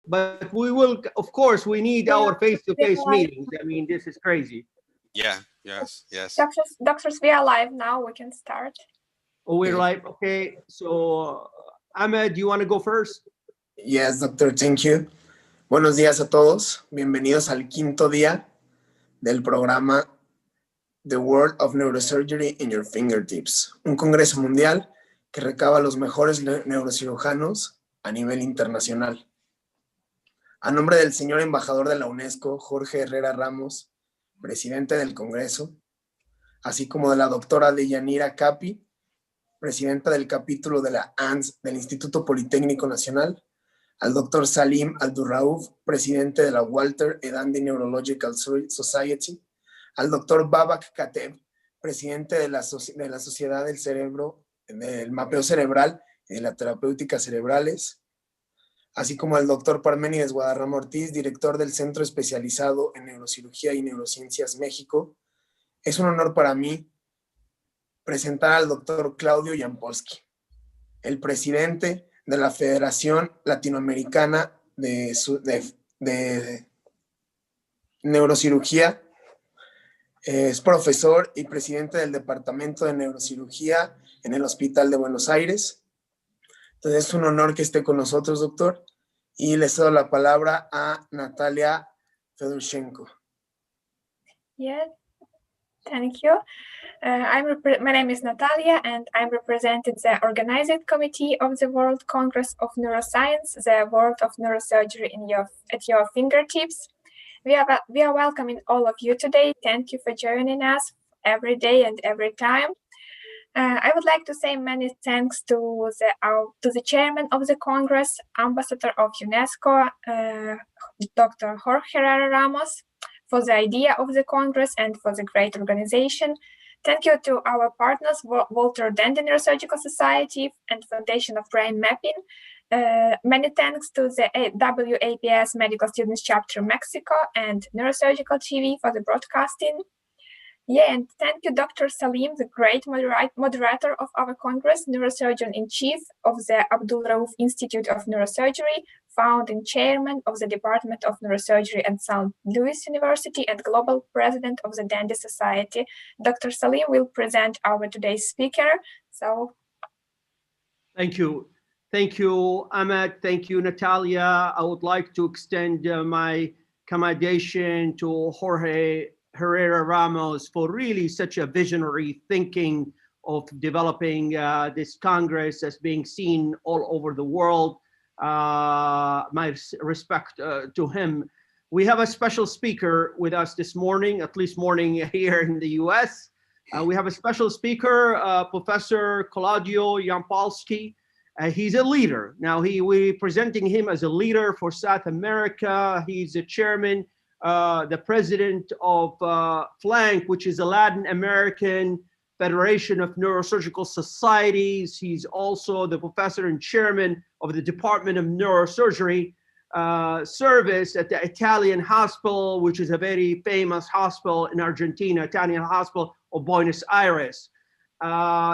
but we will, of course, we need our face-to-face meetings. I mean, this is crazy. Yeah, yes. Doctors, we are live now. We can start. Oh, we're live. Okay, so Ahmed, do you want to go first? Yes, doctor, thank you. Buenos días a todos. Bienvenidos al quinto día del programa The World of Neurosurgery in Your Fingertips, un congreso mundial que recaba a los mejores neurocirujanos a nivel internacional. A nombre del señor embajador de la UNESCO, Jorge Herrera Ramos, presidente del Congreso, así como de la doctora Deyanira Capi, presidenta del capítulo de la ANS del Instituto Politécnico Nacional, al doctor Salim Abdurrauf, presidente de la Walter Edandi Neurological Society, al doctor Babak Kateb, presidente de la Sociedad del Cerebro, del Mapeo Cerebral y de la Terapéutica Cerebrales, así como al doctor Parménides Guadarrama Ortiz, director del Centro Especializado en Neurocirugía y Neurociencias México. Es un honor para mí presentar al doctor Claudio Yampolsky, el presidente de la Federación Latinoamericana de Neurocirugía. Es profesor y presidente del Departamento de Neurocirugía en el Hospital de Buenos Aires. Entonces es un honor que esté con nosotros, doctor. Y le cedo la palabra a Natalia Fedorshenko. Yeah, thank you. My name is Natalia, and I'm representing the organizing committee of the World Congress of Neuroscience, the World of Neurosurgery at your fingertips. We are welcoming all of you today. Thank you for joining us every day and every time. I would like to say many thanks to the chairman of the Congress, ambassador of UNESCO, Dr. Jorge Herrera Ramos, for the idea of the Congress and for the great organization. Thank you to our partners, Walter Edandi Neurosurgical Society and Foundation of Brain Mapping. Many thanks to the WAPS Medical Students Chapter Mexico and Neurosurgical TV for the broadcasting. Yeah, and thank you, Dr. Salim, the great moderator of our Congress, Neurosurgeon-in-Chief of the Abdul Rauf Institute of Neurosurgery, founding chairman of the Department of Neurosurgery at St. Louis University and global president of the Dandy Society. Dr. Salim will present our today's speaker. So, thank you. Thank you, Ahmed. Thank you, Natalia. I would like to extend my commendation to Jorge Herrera Ramos for really such a visionary thinking of developing this Congress as being seen all over the world. My respect to him. We have a special speaker with us this morning, at least morning here in the US. We have a special speaker, Professor Claudio Yampolsky. He's a leader. Now we're presenting him as a leader for South America. He's the chairman, the president of FLANC, which is a Latin American Federation of Neurosurgical Societies. He's also the professor and chairman of the Department of Neurosurgery service at the Italian hospital, which is a very famous hospital in Argentina, Italian hospital of Buenos Aires.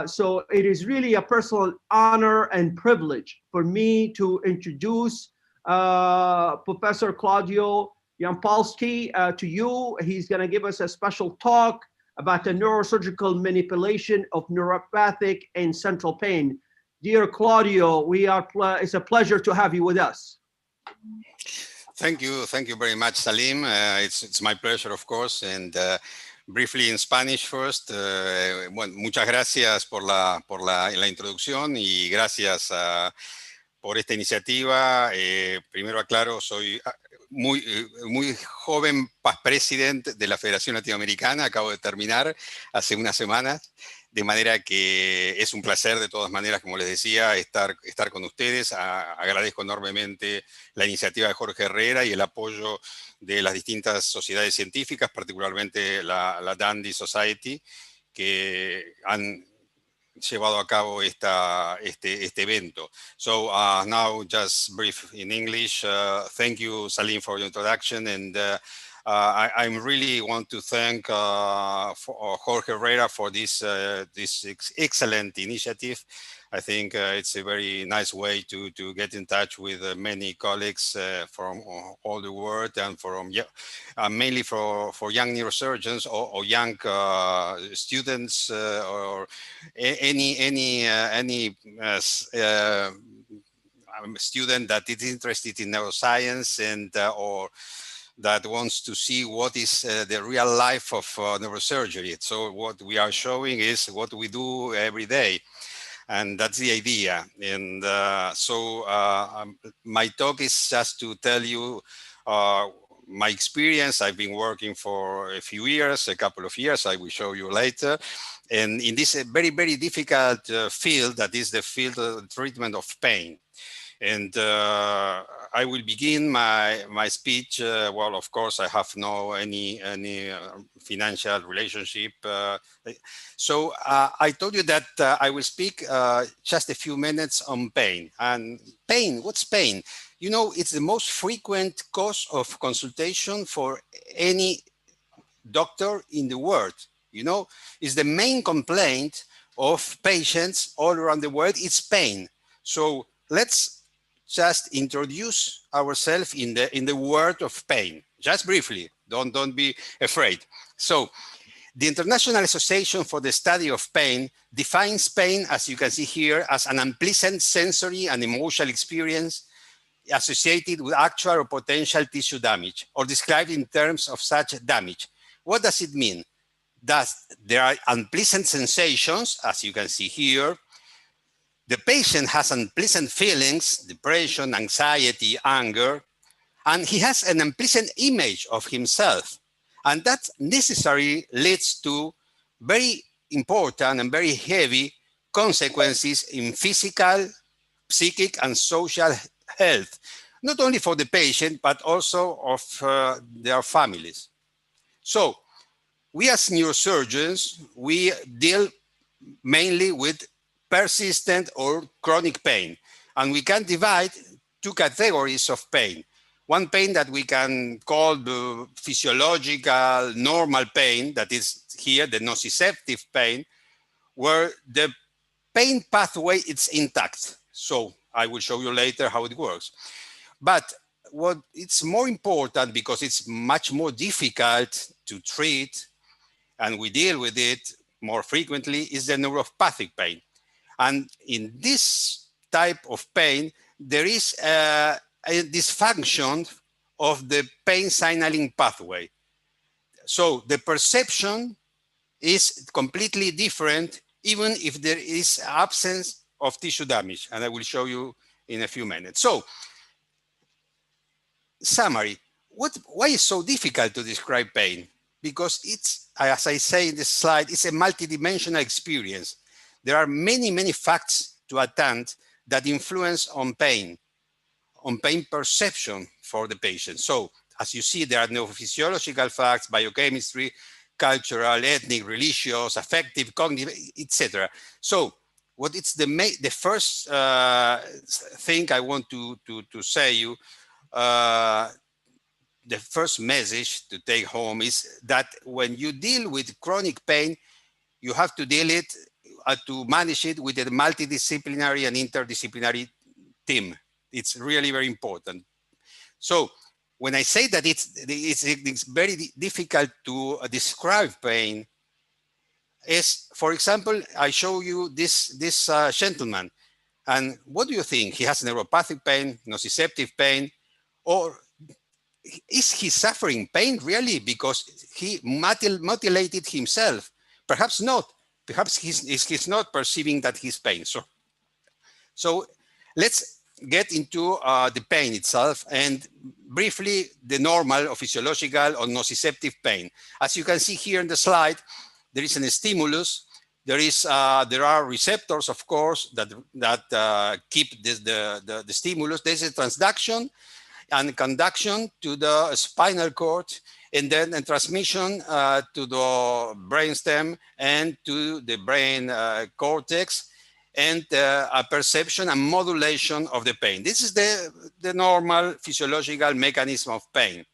So it is really a personal honor and privilege for me to introduce Professor Claudio Yampolsky to you. He's going to give us a special talk about the neurosurgical manipulation of neuropathic and central pain. Dear Claudio, it's a pleasure to have you with us. Thank you very much, Salim. It's my pleasure, of course, and briefly in Spanish first. Bueno, muchas gracias por la introducción y gracias por esta iniciativa. Primero aclaro, soy muy joven past president de la Federación Latinoamericana, acabo de terminar hace unas semanas, de manera que es un placer de todas maneras, como les decía, estar con ustedes. Agradezco enormemente la iniciativa de Jorge Herrera y el apoyo de las distintas sociedades científicas, particularmente la Dandy Society, que han llevado a cabo este evento. So now just brief in English. Thank you, Salim, for your introduction, and I really want to thank Jorge Herrera for this excellent initiative. I think it's a very nice way to get in touch with many colleagues from all the world, and from mainly for young neurosurgeons or young students or any student that is interested in neuroscience and or that wants to see what is the real life of neurosurgery. So what we are showing is what we do every day. And that's the idea. And my talk is just to tell you my experience. I've been working for a few years, a couple of years, I will show you later. And in this very, very difficult field, that is the field of treatment of pain. And I will begin my speech. Well, of course, I have no any financial relationship. So I told you that I will speak just a few minutes on pain. And pain, what's pain? You know, it's the most frequent cause of consultation for any doctor in the world. You know, it's the main complaint of patients all around the world. It's pain. So let's just introduce ourselves in the word of pain, just briefly. Don't be afraid. So, the International Association for the Study of Pain defines pain, as you can see here, as an unpleasant sensory and emotional experience associated with actual or potential tissue damage, or described in terms of such damage. What does it mean? Thus, there are unpleasant sensations, as you can see here. The patient has unpleasant feelings, depression, anxiety, anger, and he has an unpleasant image of himself. And that necessarily leads to very important and very heavy consequences in physical, psychic, and social health, not only for the patient, but also of their families. So we as neurosurgeons, we deal mainly with persistent or chronic pain. And we can divide two categories of pain. One pain that we can call the physiological normal pain, that is here the nociceptive pain, where the pain pathway is intact. So I will show you later how it works. But what it's more important, because it's much more difficult to treat, and we deal with it more frequently, is the neuropathic pain. And in this type of pain, there is a dysfunction of the pain signaling pathway. So the perception is completely different, even if there is absence of tissue damage. And I will show you in a few minutes. So, summary, why is it so difficult to describe pain? Because it's, as I say in this slide, it's a multidimensional experience. There are many, many facts to attend that influence on pain perception for the patient. So, as you see, there are neurophysiological facts, biochemistry, cultural, ethnic, religious, affective, cognitive, etc. So, what it's the first thing I want to say you, the first message to take home is that when you deal with chronic pain, you have to deal it to manage it with a multidisciplinary and interdisciplinary team. It's really very important. So when I say that it's very difficult to describe pain, is, for example, I show you this gentleman, and what do you think? He has neuropathic pain, nociceptive pain, or is he suffering pain really because he mutilated himself? Perhaps not. Perhaps he's not perceiving that he's pain. So let's get into the pain itself, and briefly the normal or physiological or nociceptive pain. As you can see here in the slide, there is a stimulus. There are receptors, of course, that keep the stimulus. There's a transduction and conduction to the spinal cord, and then a transmission to the brainstem and to the brain cortex, and a perception and modulation of the pain. This is the normal physiological mechanism of pain.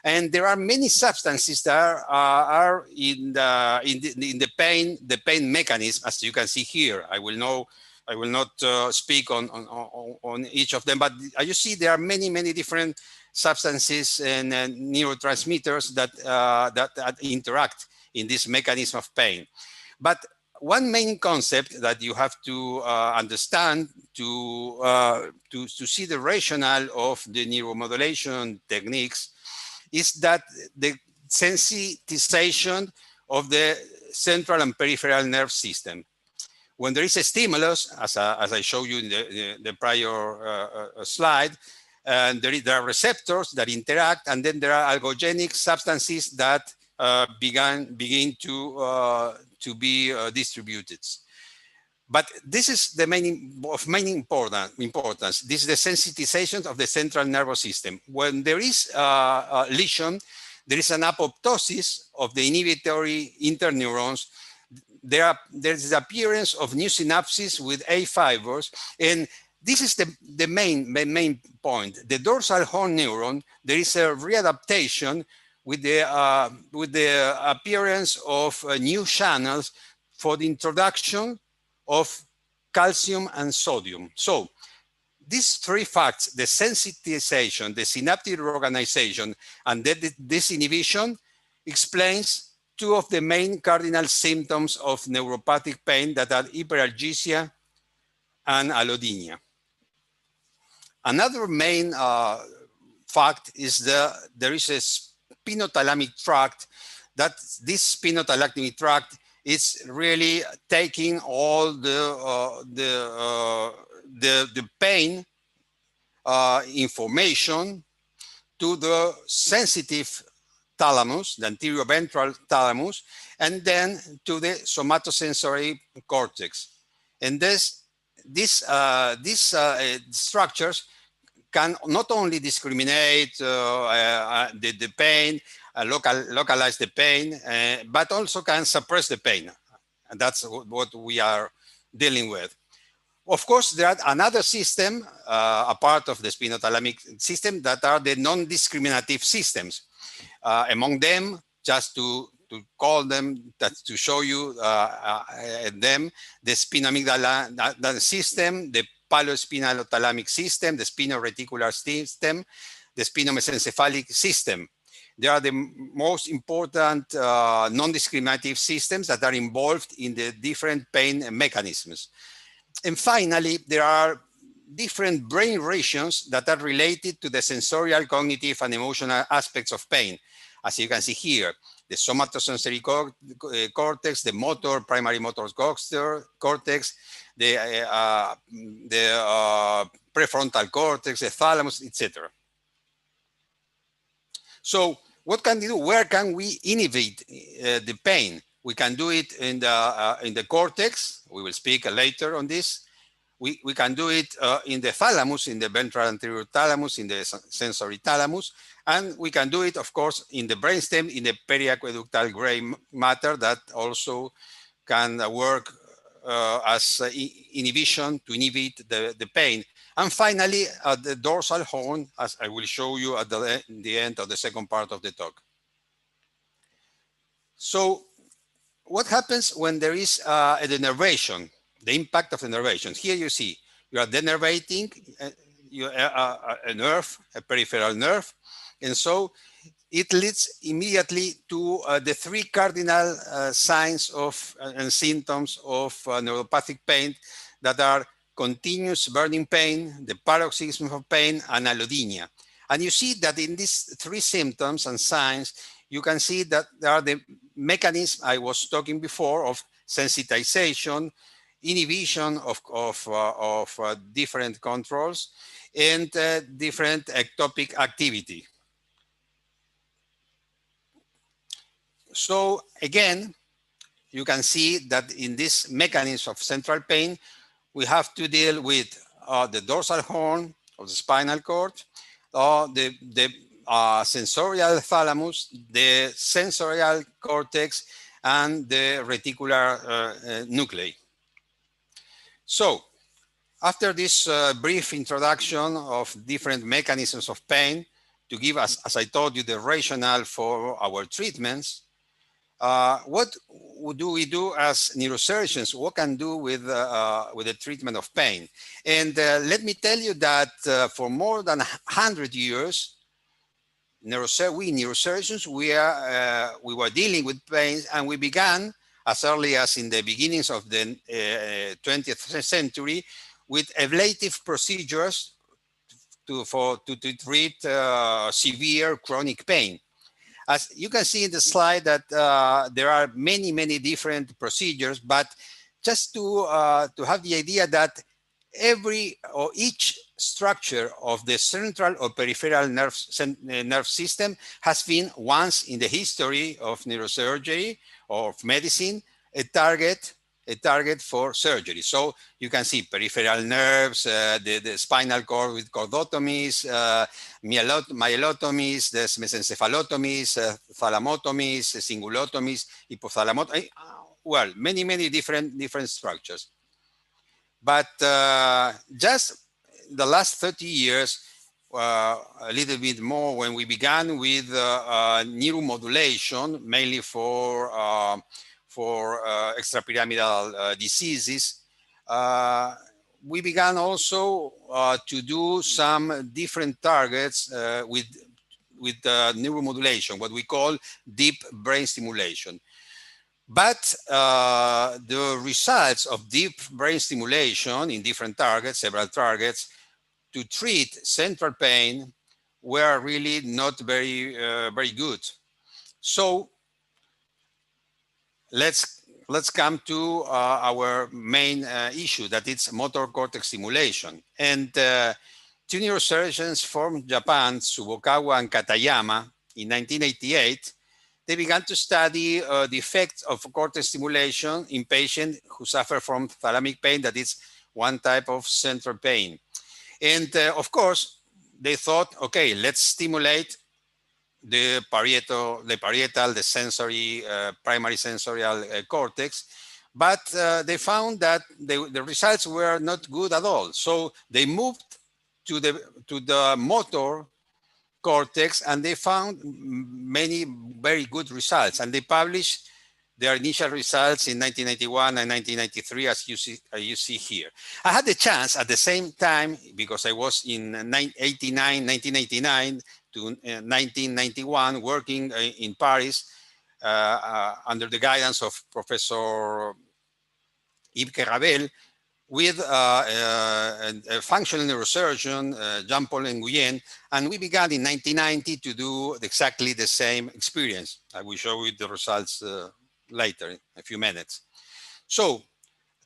And there are many substances that are in the pain mechanism, as you can see here. I will not speak on each of them, but as you see, there are many different substances and neurotransmitters that interact in this mechanism of pain. But one main concept that you have to understand to see the rationale of the neuromodulation techniques is that the sensitization of the central and peripheral nerve system. When there is a stimulus, as I showed you in the prior slide, and there are receptors that interact, and then there are algogenic substances that begin to be distributed. But this is the main importance. This is the sensitization of the central nervous system. When there is a lesion, there is an apoptosis of the inhibitory interneurons. There's the appearance of new synapses with A fibers, and this is the main point. The dorsal horn neuron, there is a readaptation with the appearance of new channels for the introduction of calcium and sodium. So these three facts, the sensitization, the synaptic reorganization, and this inhibition explains two of the main cardinal symptoms of neuropathic pain that are hyperalgesia and allodynia. Another main fact is there is a spinothalamic tract, that this spinothalamic tract is really taking all the pain information to the sensitive thalamus, the anterior ventral thalamus, and then to the somatosensory cortex. And these structures can not only discriminate the pain, localize the pain, but also can suppress the pain. And that's what we are dealing with. Of course, there are another system, a part of the spinothalamic system, that are the non-discriminative systems. Among them, just to call them, to show you them, the spinoamygdala system, the palospinalothalamic system, the spinoreticular system, the spinomesencephalic system. They are the most important non-discriminative systems that are involved in the different pain mechanisms. And finally, there are different brain regions that are related to the sensorial, cognitive, and emotional aspects of pain. As you can see here, the somatosensory cortex, the primary motor cortex, the prefrontal cortex, the thalamus, etc. So what can we do? Where can we inhibit the pain? We can do it in the cortex. We will speak later on this. We can do it in the thalamus, in the ventral anterior thalamus, in the sensory thalamus, and we can do it, of course, in the brainstem, in the periaqueductal gray matter that also can work as inhibition to inhibit the pain. And finally, the dorsal horn, as I will show you at the end of the second part of the talk. So what happens when there is a denervation? The impact of the denervation. Here you see, you are denervating a nerve, a peripheral nerve, and so it leads immediately to the three cardinal signs of and symptoms of neuropathic pain that are continuous burning pain, the paroxysm of pain, and allodynia. And you see that in these three symptoms and signs, you can see that there are the mechanisms I was talking before of sensitization, inhibition of different controls, and different ectopic activity. So again, you can see that in this mechanism of central pain, we have to deal with the dorsal horn of the spinal cord, the sensorial thalamus, the sensorial cortex, and the reticular nuclei. So, after this brief introduction of different mechanisms of pain, to give us, as I told you, the rationale for our treatments. What do we do as neurosurgeons? What can do with the treatment of pain? And let me tell you that for more than 100 years, we neurosurgeons, we were dealing with pain, and we began as early as in the beginnings of the 20th century with ablative procedures to treat severe chronic pain. As you can see in the slide that there are many different procedures, but just to have the idea that each structure of the central or peripheral nerve system has been once in the history of neurosurgery or of medicine a target for surgery. So you can see peripheral nerves, the spinal cord with cordotomies, myelotomies, the mesencephalotomies, thalamotomies, cingulotomies, hypothalamotomies, well, many different structures. But just the last 30 years, a little bit more, when we began with neuromodulation, mainly for extrapyramidal diseases, we began also to do some different targets with neuromodulation, what we call deep brain stimulation. But the results of deep brain stimulation in different targets, several targets, to treat central pain were really not very good. So let's come to our main issue, that it's motor cortex stimulation. And two neurosurgeons from Japan, Tsubokawa and Katayama, in 1988, they began to study the effects of cortex stimulation in patients who suffer from thalamic pain, that is one type of central pain. And of course, they thought, okay, let's stimulate the parietal, the sensory, primary sensorial cortex. But they found that the results were not good at all. So they moved to the motor cortex, and they found many very good results. And they published their initial results in 1991 and 1993, as you see here. I had the chance at the same time, because I was in 1989 to 1991 working in Paris under the guidance of Professor Yves Kerravel, with a functional neurosurgeon, Jean-Paul Nguyen, and we began in 1990 to do exactly the same experience. I will show you the results later in a few minutes. So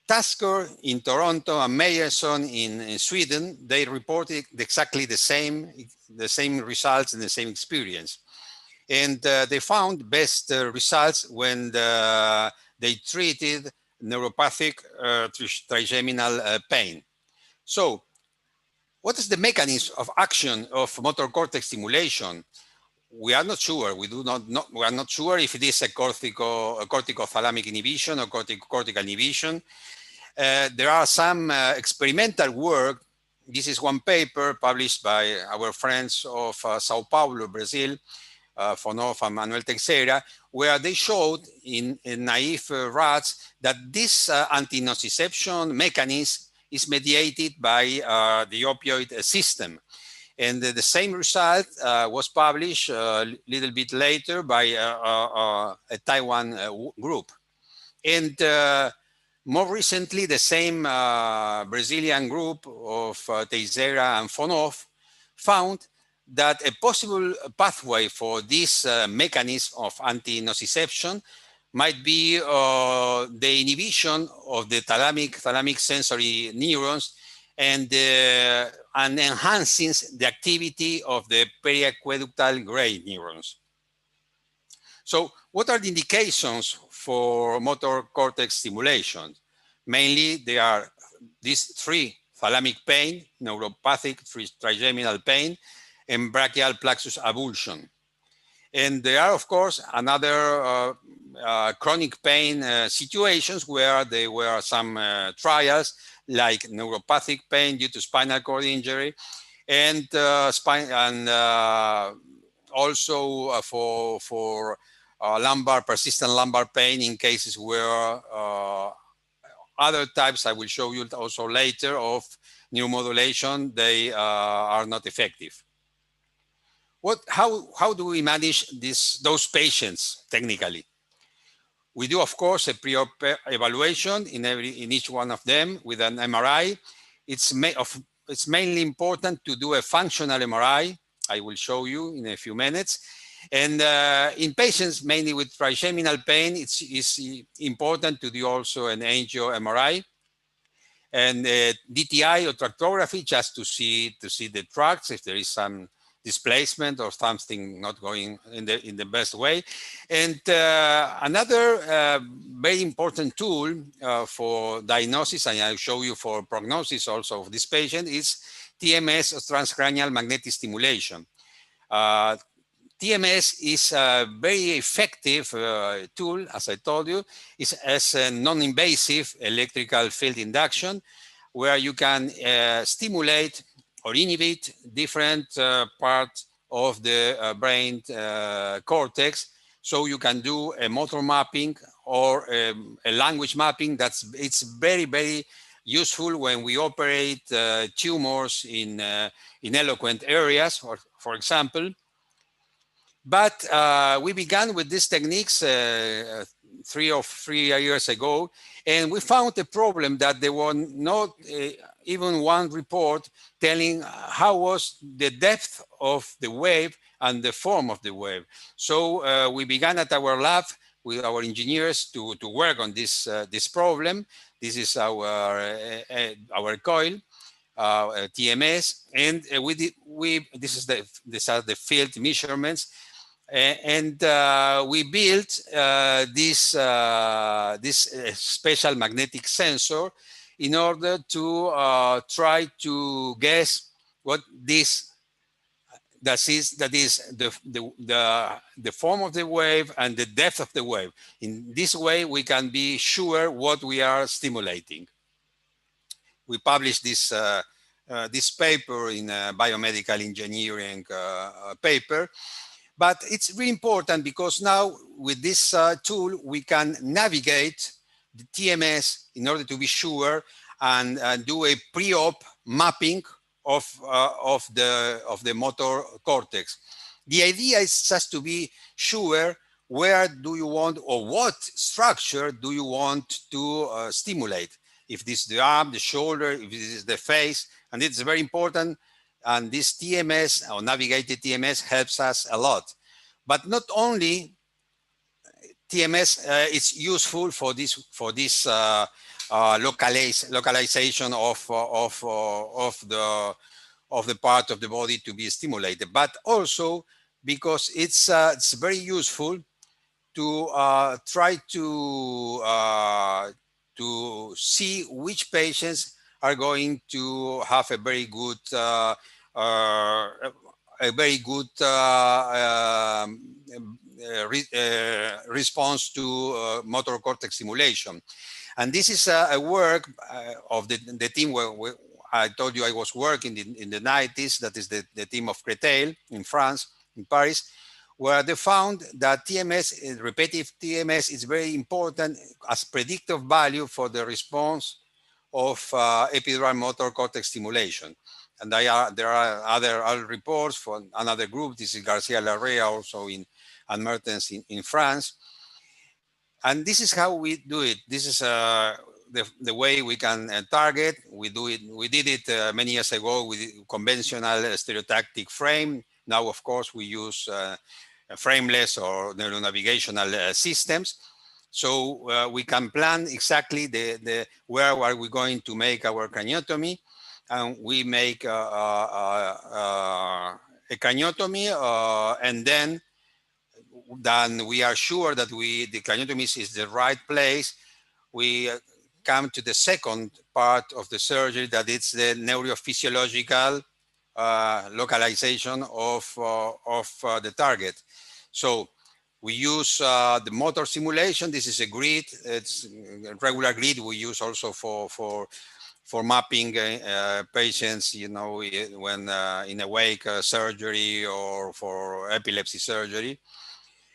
Tasker in Toronto and Meyerson in Sweden, they reported exactly the same results and the same experience. And they found best results when they treated neuropathic trigeminal pain. So what is the mechanism of action of motor cortex stimulation? We are not sure. We are not sure if it is a corticothalamic inhibition or cortical inhibition. There are some experimental work. This is one paper published by our friends of Sao Paulo, Brazil, Fonoff and Manuel Teixeira, where they showed in naive rats that this anti-nociception mechanism is mediated by the opioid system. And the same result was published a little bit later by a Taiwan group. And more recently, the same Brazilian group of Teixeira and Fonoff found that a possible pathway for this mechanism of anti-nociception might be the inhibition of the thalamic sensory neurons and enhancing the activity of the periaqueductal gray neurons. So what are the indications for motor cortex stimulation? Mainly, they are these three: thalamic pain, neuropathic trigeminal pain, and brachial plexus avulsion. And there are, of course, another chronic pain situations where there were some trials, like neuropathic pain due to spinal cord injury, and spine, and also for persistent lumbar pain in cases where other types I will show you also later of neuromodulation, they are not effective. How do we manage those patients technically? We do, of course, a pre-op evaluation in each one of them with an MRI. It's mainly important to do a functional MRI. I will show you in a few minutes. And in patients mainly with trigeminal pain, it's important to do also an angio MRI and DTI or tractography, just to see the tracts if there is some displacement or something not going in the best way. And another very important tool for diagnosis, and I'll show you for prognosis also of this patient, is TMS or transcranial magnetic stimulation. TMS is a very effective tool, as I told you. It's as a non-invasive electrical field induction, where you can stimulate or inhibit different parts of the brain cortex. So you can do a motor mapping or a language mapping. It's very, very useful when we operate tumors in eloquent areas, for example. But we began with these techniques 3 years ago, and we found a problem that there was not even one report telling how was the depth of the wave and the form of the wave. So we began at our lab with our engineers to work on this problem. This is our coil. TMS, and these are the field measurements. And we built this special magnetic sensor in order to try to guess what that is the form of the wave and the depth of the wave. In this way, we can be sure what we are stimulating. We published this paper in a biomedical engineering paper. But it's really important because now with this tool, we can navigate the TMS in order to be sure and do a pre-op mapping of the motor cortex. The idea is just to be sure where do you want or what structure do you want to stimulate. If this is the arm, the shoulder, if this is the face, and it's very important. And this TMS or navigated TMS helps us a lot. But not only TMS, it's useful for this localization of the part of the body to be stimulated, but also because it's very useful to try to see which patients are going to have a very good response to motor cortex stimulation. And this is a work of the team where I told you I was working in the 90s. That is the team of Cretel in France, in Paris, where they found that TMS, repetitive TMS, is very important as predictive value for the response of epidural motor cortex stimulation. And there are other reports from another group. This is Garcia Larrea, also and Mertens in France. And this is how we do it. This is the way we can target. We do it. We did it many years ago with conventional stereotactic frame. Now, of course, we use frameless or neuronavigational systems. So we can plan exactly where are we going to make our craniotomy. And we make a craniotomy, and then we are sure that the craniotomy is the right place. We come to the second part of the surgery, that it's the neurophysiological localization of the target. So we use the motor simulation. This is a grid. It's a regular grid we use also for mapping patients, you know, when in awake surgery or for epilepsy surgery.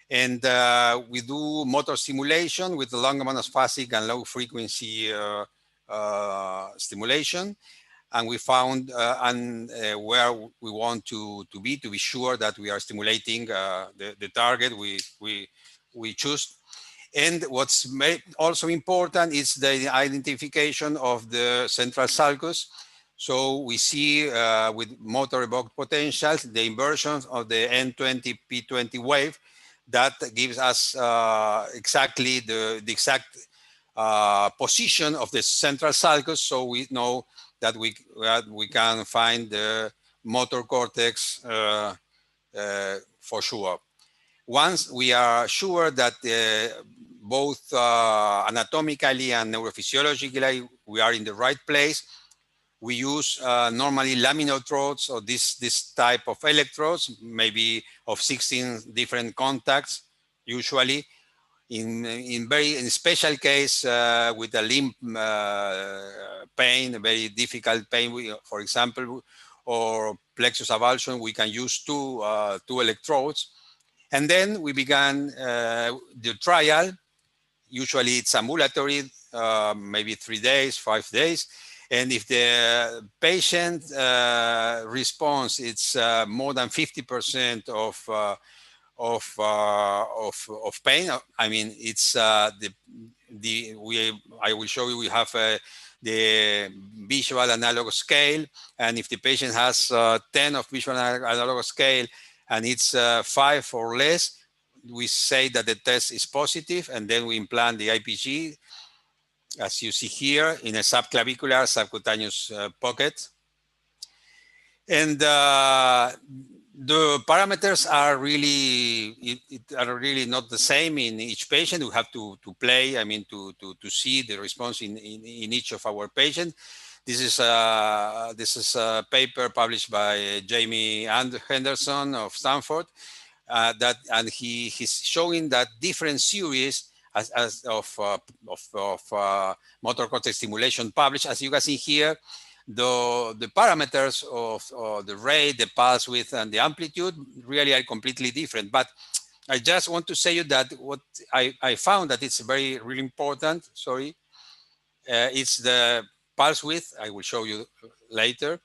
And we do motor stimulation with the long monophasic and low frequency stimulation. And we found where we want to be sure that we are stimulating the target we choose. And what's also important is the identification of the central sulcus. So we see with motor evoked potentials, the inversions of the N20 P20 wave that gives us exactly the exact position of the central sulcus. So we know that we can find the motor cortex for sure. Once we are sure that both anatomically and neurophysiologically we are in the right place, we use normally laminotrodes or this type of electrodes, maybe of 16 different contacts, usually. In special case with a limb pain, a very difficult pain, for example, or plexus avulsion, we can use two electrodes. And then we began the trial. Usually it's ambulatory, maybe 3 days, 5 days. And if the patient response, it's more than 50% of pain. I mean, it's I will show you. We have the visual analog scale, and if the patient has 10 of visual analog scale, and it's 5 or less, we say that the test is positive, and then we implant the IPG, as you see here, in a subclavicular subcutaneous pocket. And the parameters are really not the same in each patient. We have to play, I mean, to see the response in each of our patients. This is a paper published by Jamie Henderson of Stanford, and he's showing that different series of motor cortex stimulation published. As you can see here, the parameters of the rate, the pulse width, and the amplitude really are completely different. But I just want to say you that what I found that it's really important. Sorry, it's the pulse width. I will show you later.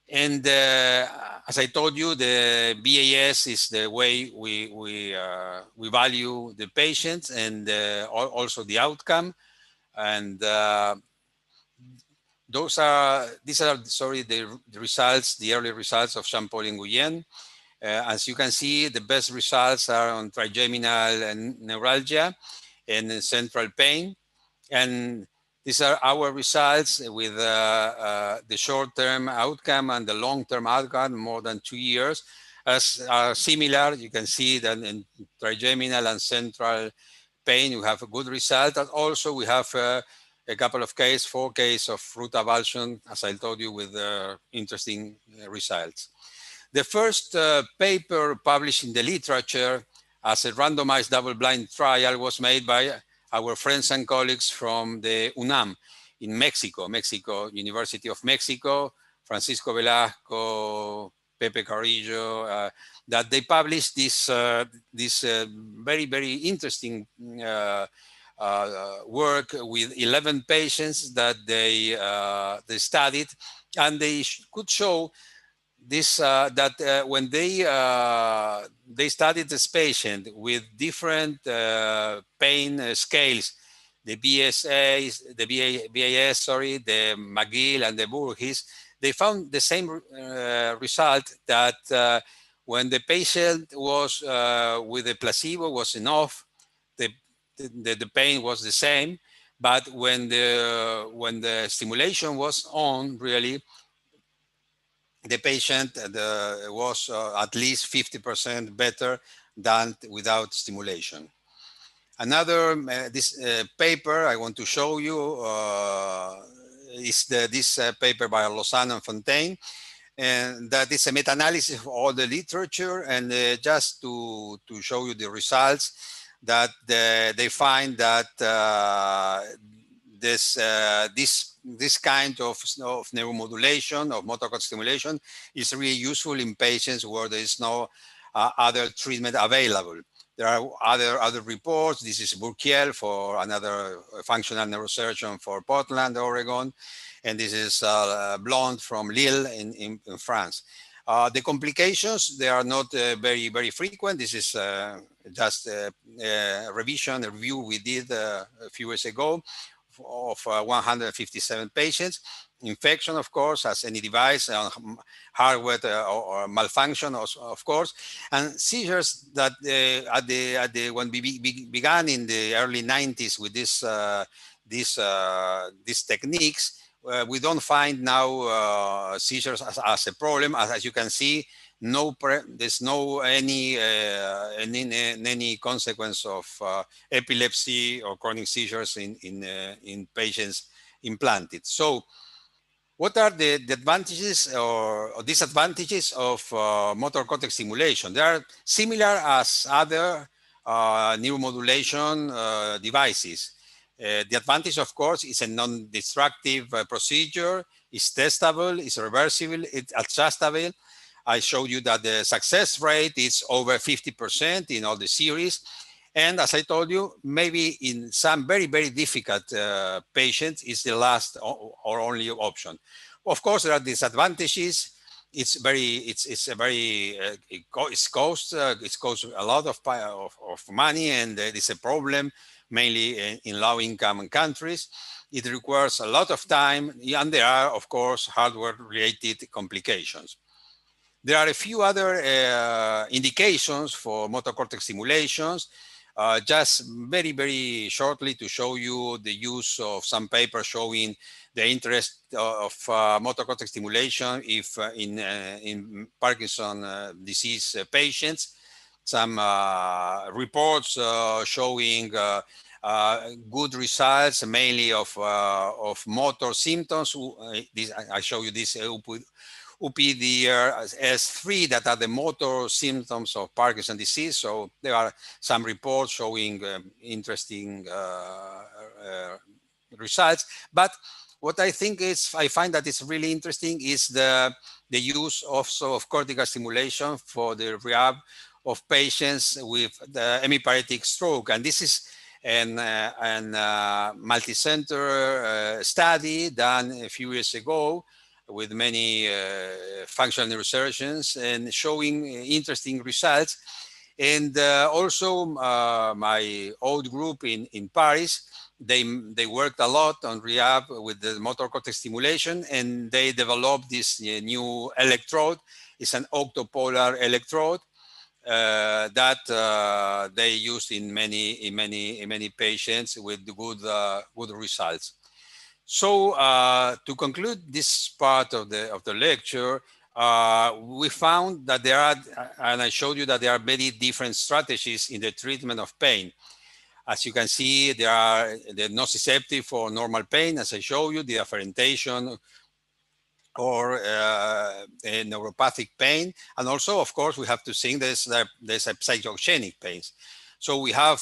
And as I told you, the BAS is the way we value the patients and also the outcome. And these are the results, the early results of Jean-Paul Nguyen. As you can see, the best results are on trigeminal and neuralgia and central pain. And these are our results with the short-term outcome and the long-term outcome, more than 2 years, as are similar. You can see that in trigeminal and central pain, we have a good result. And also we have a couple of cases, 4 cases of root avulsion, as I told you, with interesting results. The first paper published in the literature as a randomized double-blind trial was made by our friends and colleagues from the UNAM in Mexico, University of Mexico, Francisco Velasco, Pepe Carrillo, that they published this very interesting work with 11 patients that they studied, and they could show this that when they studied this patient with different pain scales, the BAS, sorry, the McGill and the Burgess, they found the same result, that when the patient was with the placebo was enough, the pain was the same, but when the stimulation was on, really, the patient was at least 50% better than without stimulation. Another this paper I want to show you is this paper by Lozano and Fontaine, and that is a meta-analysis of all the literature, and just to show you the results, that they find that this kind of neuromodulation, of motor cortex stimulation, is really useful in patients where there is no other treatment available. There are other reports. This is Burkiel, for another functional neurosurgeon for Portland, Oregon, and this is Blonde from Lille in France. The complications, they are not very frequent. This is just a review we did a few years ago of 157 patients. Infection, of course, as any device, hardware or malfunction, of course, and seizures that when we began in the early 90s with these techniques, we don't find now seizures as a problem. As you can see, there's no any consequence of epilepsy or chronic seizures in patients implanted. So, what are the advantages or disadvantages of motor cortex stimulation? They are similar as other neuromodulation devices. The advantage, of course, is a non-destructive procedure, it's testable, it's reversible, it's adjustable. I showed you that the success rate is over 50% in all the series. And as I told you, maybe in some very difficult patients, is the last or only option. Of course, there are disadvantages. It costs a lot of money, and it's a problem mainly in low-income countries. It requires a lot of time, and there are, of course, hardware-related complications. There are a few other indications for motor cortex stimulations. Just very shortly to show you the use of some papers showing the interest of motor cortex stimulation if in Parkinson disease patients. Some reports showing good results, mainly of motor symptoms. I show you this UPDRS3 that are the motor symptoms of Parkinson's disease. So there are some reports showing interesting results. But what I find that is really interesting is the use also of cortical stimulation for the rehab of patients with the hemiparetic stroke. And this is a multi-center study done a few years ago with many functional neurosurgeons and showing interesting results. And also my old group in Paris, they worked a lot on rehab with the motor cortex stimulation, and they developed this new electrode. It's an octopolar electrode that they used in many patients with good results. So to conclude this part of the lecture, we found that there are, and I showed you that there are many different strategies in the treatment of pain. As you can see, they're nociceptive for normal pain, as I showed you, the differentiation or neuropathic pain. And also, of course, we have to think there's a psychogenic pains. So we have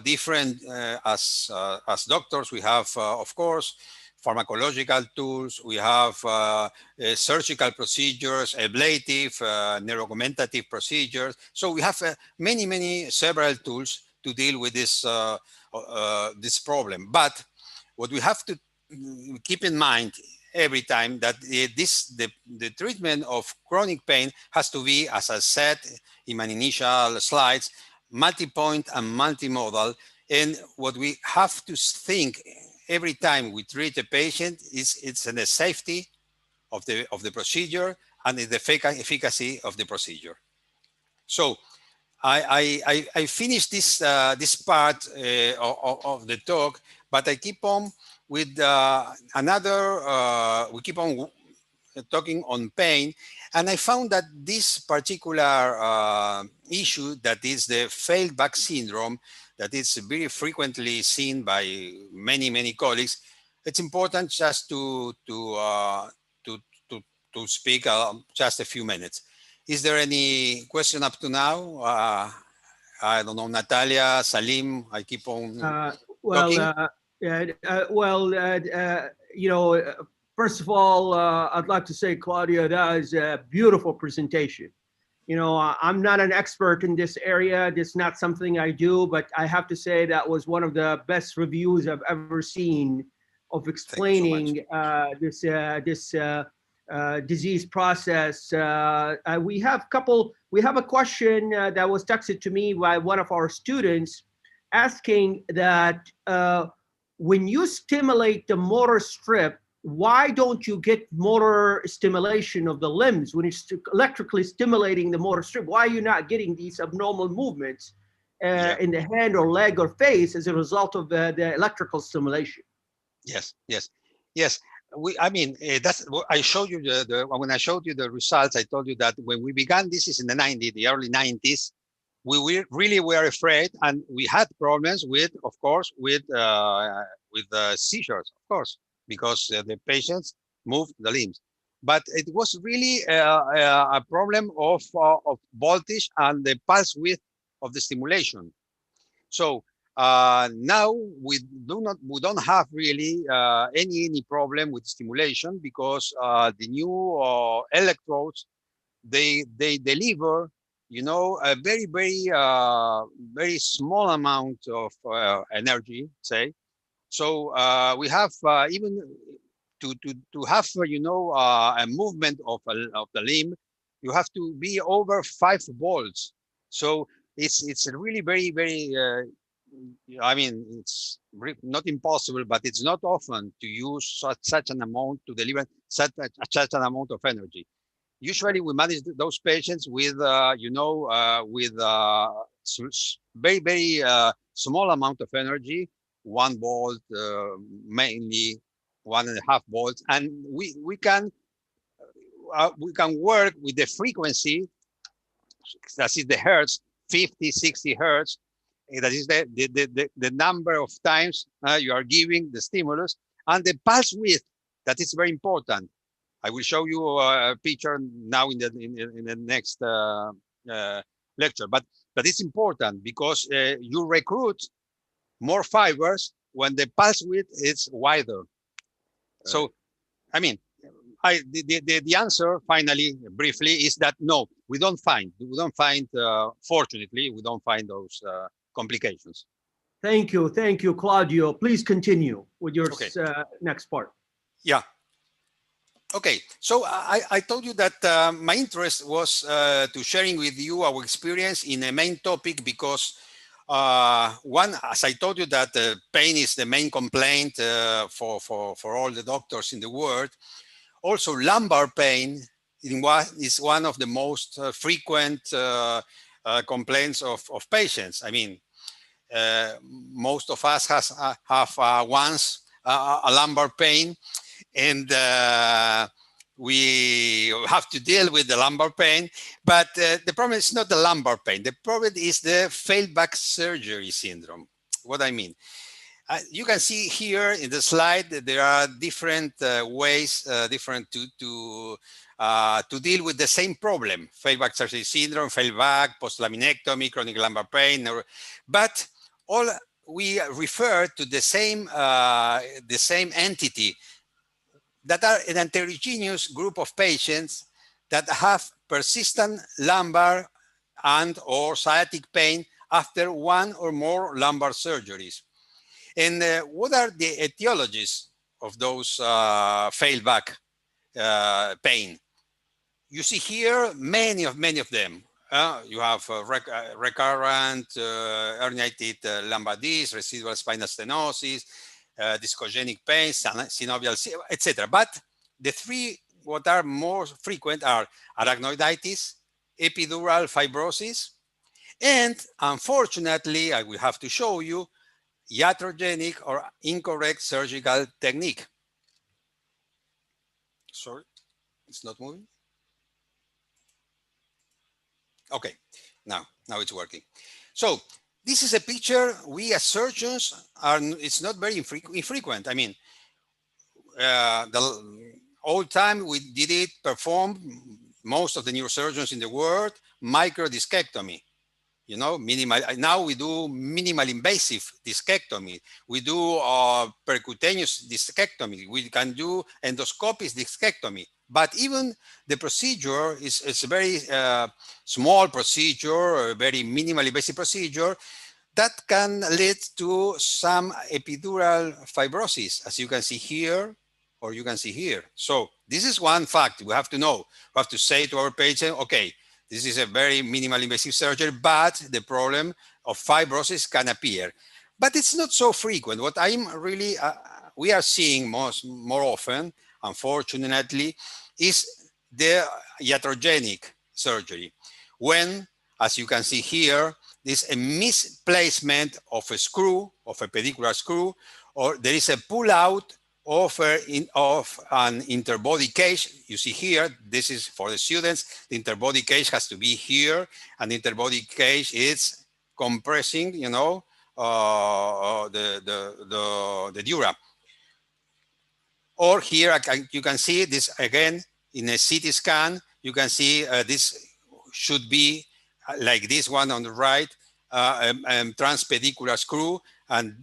different, as doctors, we have, of course, pharmacological tools, we have surgical procedures, ablative, neuroaugmentative procedures. So we have several tools to deal with this problem. But what we have to keep in mind every time that the treatment of chronic pain has to be, as I said in my initial slides, multi-point and multimodal. And what we have to think every time we treat a patient is it's in the safety of the procedure and the efficacy of the procedure. So I finished this part of the talk, but I keep on with we keep on talking on pain, and I found that this particular issue, that is the failed back syndrome, that is very frequently seen by many colleagues. It's important just to speak just a few minutes. Is there any question up to now? I don't know, Natalia, Salim, I keep on talking. You know, first of all, I'd like to say, Claudio, that is a beautiful presentation. You know, I'm not an expert in this area. This is not something I do, but I have to say that was one of the best reviews I've ever seen of explaining this disease process. We have a question that was texted to me by one of our students asking that when you stimulate the motor strip, why don't you get motor stimulation of the limbs when it's electrically stimulating the motor strip? Why are you not getting these abnormal movements in the hand or leg or face as a result of the electrical stimulation? Yes. I mean, that's what I showed you. When I showed you the results, I told you that when we began, this is in the early 90s, we really were afraid, and we had problems with, of course, with seizures, of course, because the patients moved the limbs. But it was really a problem of voltage and the pulse width of the stimulation. So now we don't have really any problem with stimulation, because the new electrodes, they deliver, you know, a very small amount of energy, say. So we have even to have you know a movement of the limb, you have to be over 5 volts. So it's really very I mean, it's not impossible, but it's not often to use such an amount to deliver such an amount of energy. Usually we manage those patients with, you know, with very small amount of energy, 1 volt, mainly 1.5 volts, and we can work with the frequency, that is the hertz, 50, 60 hertz. That is the number of times you are giving the stimulus, and the pulse width. That is very important. I will show you a picture now in the next lecture, but it's important because you recruit more fibers when the pulse width is wider. So, I mean, the answer finally, briefly, is that no, we don't find, fortunately, we don't find those complications. Thank you, Claudio. Please continue with your next part. Yeah. Okay, so I told you that my interest was to sharing with you our experience in a main topic, because as I told you, that pain is the main complaint for all the doctors in the world. Also, lumbar pain is one of the most frequent complaints of patients. I mean, most of us have once a lumbar pain, and we have to deal with the lumbar pain. But the problem is not the lumbar pain. The problem is the failed back surgery syndrome. What I mean, you can see here in the slide that there are different ways, to deal with the same problem: failed back surgery syndrome, failed back, post-laminectomy, chronic lumbar pain. But all we refer to the same entity, that are an heterogeneous group of patients that have persistent lumbar and or sciatic pain after one or more lumbar surgeries. And what are the etiologies of those failed back pain? You see here many of them. You have recurrent herniated lumbar disc, residual spinal stenosis, discogenic pain, synovial, etc. But the three what are more frequent are arachnoiditis, epidural fibrosis, and unfortunately, I will have to show you, iatrogenic or incorrect surgical technique. Sorry, it's not moving. Okay, now it's working. So this is a picture. We as surgeons it's not very infrequent. I mean, the old time we did it, perform, most of the neurosurgeons in the world, microdiscectomy. You know, minimal. Now we do minimal invasive discectomy. We do percutaneous discectomy. We can do endoscopic discectomy. But even the procedure is a very small procedure, a very minimal invasive procedure that can lead to some epidural fibrosis, as you can see here, or you can see here. So this is one fact we have to know. We have to say to our patient, okay, this is a very minimal invasive surgery, but the problem of fibrosis can appear. But it's not so frequent. What I'm really, we are seeing more often, unfortunately, is the iatrogenic surgery. When, as you can see here, there's a misplacement of a screw, of a pedicular screw, or there is a pull out of an interbody cage. You see here, this is for the students, the interbody cage has to be here, and the interbody cage is compressing, you know, the dura. Or here, you can see this again in a CT scan. You can see this should be like this one on the right, transpedicular screw, and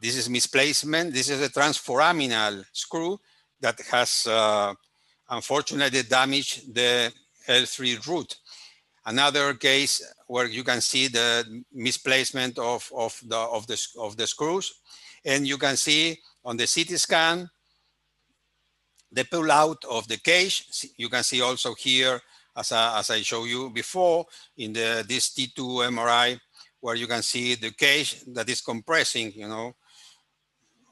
this is misplacement. This is a transforaminal screw that has unfortunately damaged the L3 root. Another case where you can see the misplacement of the screws, and you can see on the CT scan the pull out of the cage. You can see also here, as I showed you before, in this T2 MRI, where you can see the cage that is compressing, you know,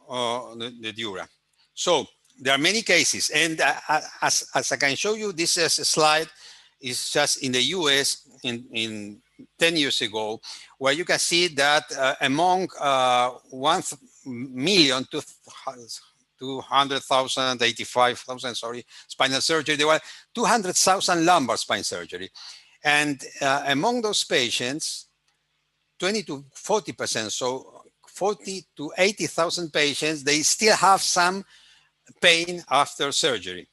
the dura. So there are many cases, and as I can show you, this is a slide is just in the US in 10 years ago, where you can see that among 1,200,000, 85,000, sorry, spinal surgery, there were 200,000 lumbar spine surgery. And among those patients, 20 to 40%, so 40 to 80,000 patients, they still have some pain after surgery.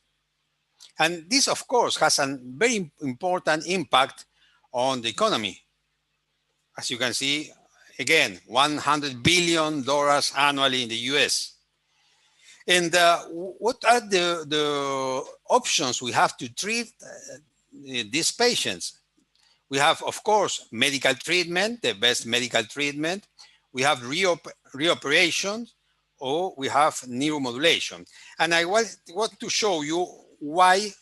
And this, of course, has a very important impact on the economy. As you can see, again, $100 billion annually in the US. And what are the options we have to treat these patients? We have, of course, medical treatment, the best medical treatment. We have reoperation, or we have neuromodulation. And I want to show you why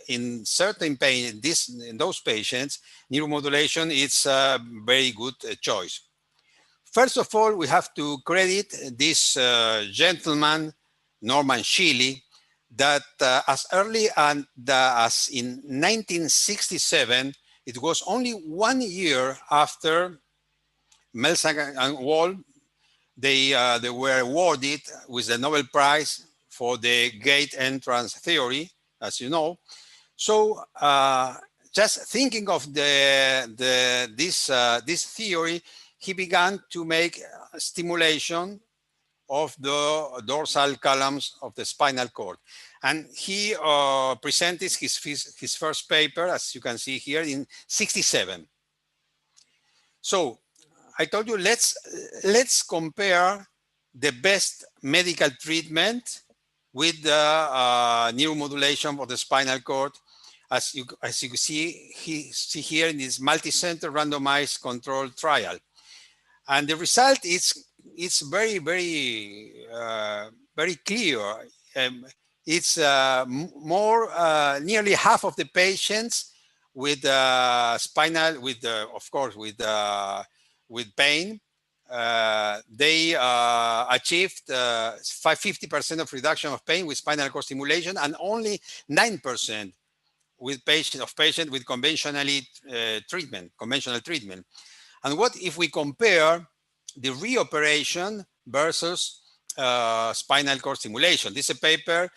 in certain pain, in those patients, neuromodulation is a very good choice. First of all, we have to credit this gentleman, Norman Shiley, that as early as in 1967, it was only 1 year after Melsack and Wall, they were awarded with the Nobel Prize for the gate entrance theory, as you know. So just thinking of this theory, he began to make stimulation of the dorsal columns of the spinal cord. And he presented his first paper, as you can see here, in 1967. So I told you, let's compare the best medical treatment with the neuromodulation of the spinal cord. As you can see here in this multi-center randomized controlled trial. And the result is very, very, very clear. It's nearly half of the patients with spinal, of course, with pain. They achieved 50% of reduction of pain with spinal cord stimulation, and only 9% with patients with conventional treatment. And what if we compare the reoperation versus spinal cord stimulation? This is a paper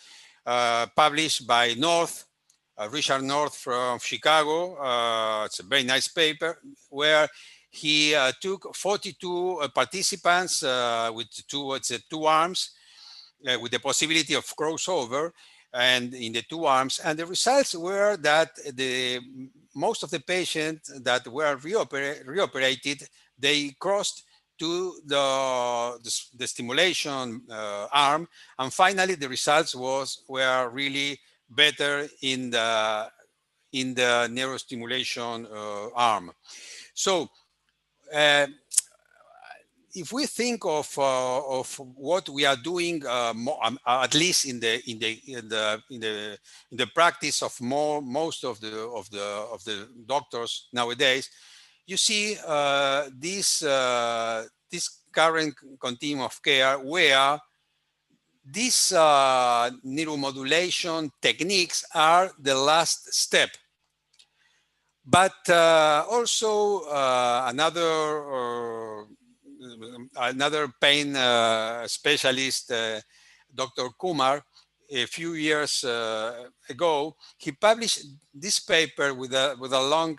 published by Richard North from Chicago. It's a very nice paper where he took 42 participants with two arms with the possibility of crossover, and in the two arms, and the results were that the most of the patients that were reoperated, they crossed to the stimulation arm, and finally the results were really better in the neurostimulation arm. So if we think of what we are doing, at least in the practice of most of the doctors nowadays, you see this current continuum of care where these neuromodulation techniques are the last step. But also another pain specialist, Dr. Kumar, a few years ago, he published this paper with a long,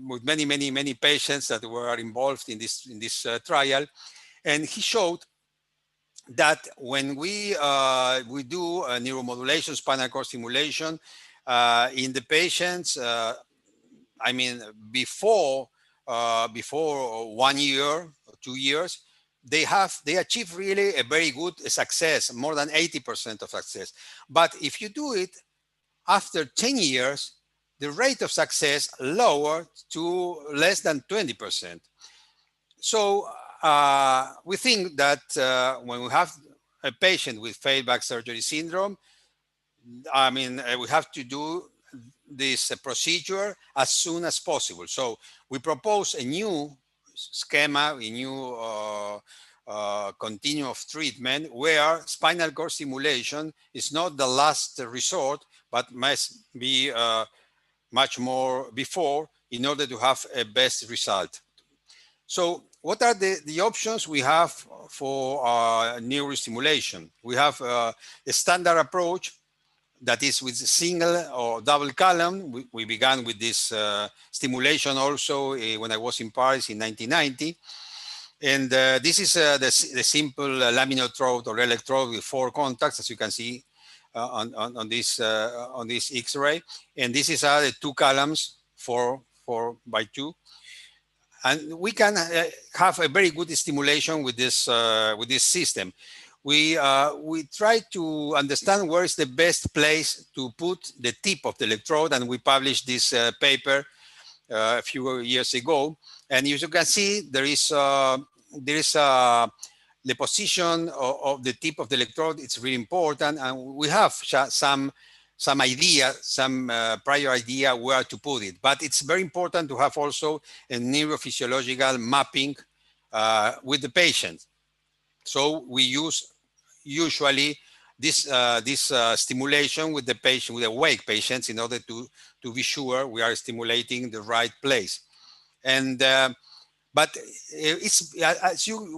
with many patients that were involved in this trial, and he showed that when we do a neuromodulation, spinal cord stimulation in the patients, I mean, before 1 year or 2 years, they achieve really a very good success, more than 80% of success. But if you do it after 10 years, the rate of success lowered to less than 20%. So we think that when we have a patient with failed back surgery syndrome, I mean, we have to do this procedure as soon as possible. So we propose a new schema, a new continuum of treatment where spinal cord stimulation is not the last resort, but must be much more before in order to have a best result. So what are the options we have for neurostimulation? We have a standard approach that is with single or double column. We began with this stimulation also when I was in Paris in 1990. And this is the simple laminotrode or electrode with 4 contacts, as you can see on this X-ray. And this is the 2 columns, 4 by 2. And we can have a very good stimulation with this system. We try to understand where is the best place to put the tip of the electrode, and we published this paper a few years ago. And as you can see, there is the position of the tip of the electrode. It's really important, and we have some idea, some prior idea where to put it. But it's very important to have also a neurophysiological mapping with the patient. So we use usually this stimulation with the patient, with awake patients, in order to be sure we are stimulating the right place. And but it's,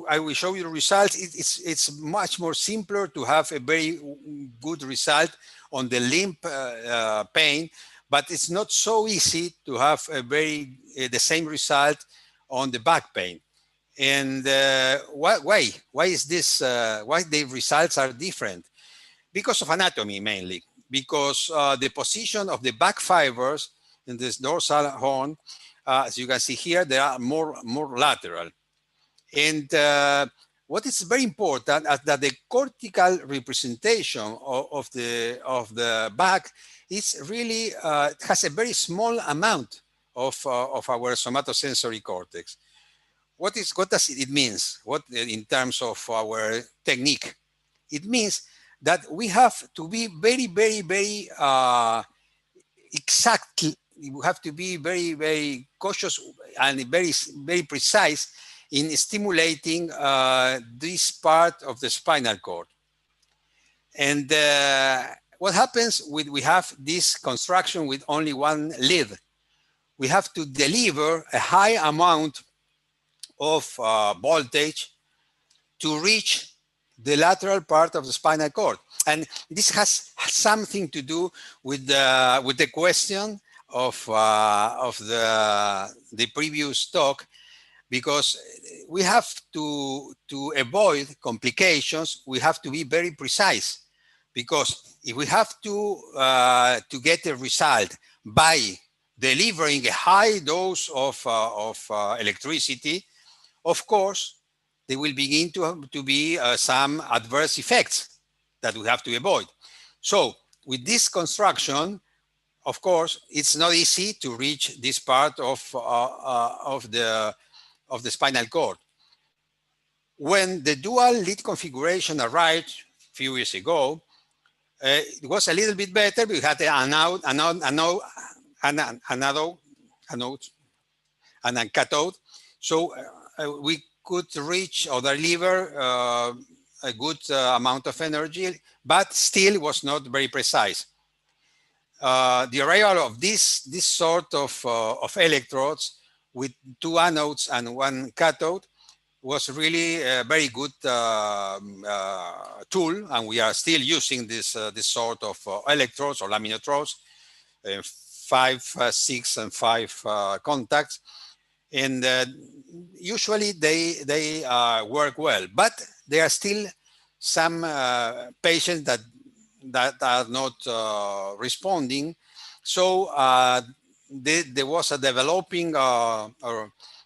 I will show you the results. It's much more simpler to have a very good result on the limb pain, but it's not so easy to have the same result on the back pain. And why is this? Why the results are different? Because of anatomy mainly. Because the position of the back fibers in this dorsal horn, as you can see here, they are more lateral. And what is very important is that the cortical representation of the back is really has a very small amount of our somatosensory cortex. What does it mean? What in terms of our technique? It means that we have to be very exact. We have to be very cautious and very precise in stimulating this part of the spinal cord. And what happens when we have this construction with only one lead? We have to deliver a high amount of voltage to reach the lateral part of the spinal cord. And this has something to do with the question of the previous talk, because we have to avoid complications. We have to be very precise, because if we have to get a result by delivering a high dose of electricity, of course, there will begin to be some adverse effects that we have to avoid. So with this construction, of course, it's not easy to reach this part of the spinal cord. When the dual lead configuration arrived a few years ago, it was a little bit better. We had an anode and a cathode. So we could reach or deliver a good amount of energy, but still was not very precise. The arrival of this sort of electrodes with 2 anodes and 1 cathode was really a very good tool, and we are still using this sort of electrodes or laminotrodes, 5, 6, and 5 contacts, and usually they work well. But there are still some patients that are not responding. So there was a developing